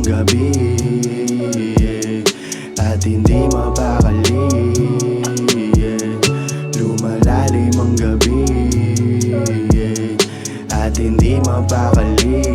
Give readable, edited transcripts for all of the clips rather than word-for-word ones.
gabi, at hindi mapakali. Lumalalim ang gabi, at hindi mapakali.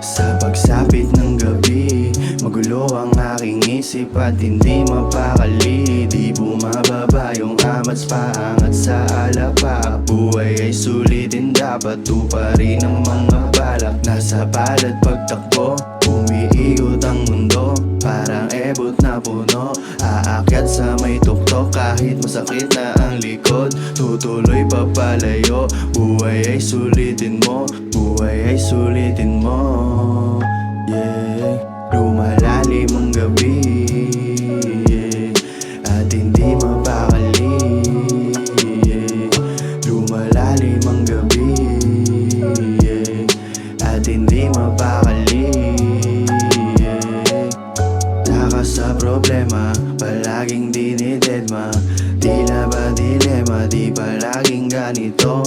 Sa pagsapit ng gabi, magulo ang aking isip at hindi mapakali. Di bumababa yung amats, paangat sa alapa. Buhay ay sulitin, dapat tuparin ang mga balak. Nasa palad pagtakbo, umiikot ang mundo, parang ebot na puno. Aakyat sa may tuktok kahit masakit na ang likod, tutuloy papalayo. Buhay ay sulitin mo, buhay ay sulitin mo. Yeah, lumalalim ang gabi, at hindi mapakali. Lumalalim ang gabi, at hindi mapakali. Takas sa problema, palaging dinidedma. Tila ba dilema, di palaging ganito.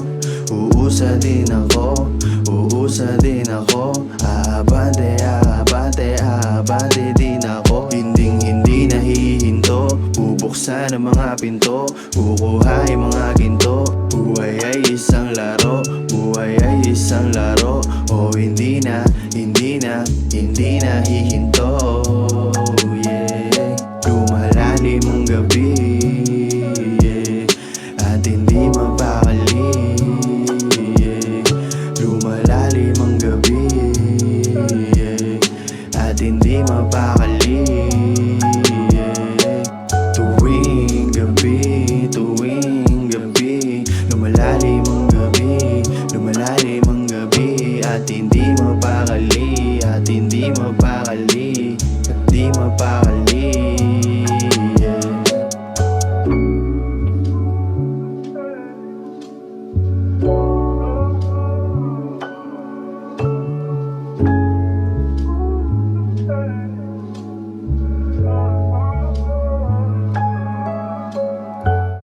Uusa din ako, uusa din ako. Aabante, aabante, aabante din ako. Hindi nahihinto, bubuksan ang mga pinto, kukuha ang mga ginto. Buhay ay isang laro, buhay ay isang laro. O hindi na hihinto. Yeah, lumalalim ang gabi, at hindi mapakali. Lumalalim ang gabi, at hindi mapakali. Tuwing gabi, lumalalim ang gabi, lumalalim ang gabi, at hindi mapakali, at hindi mapakali, at di mapakali.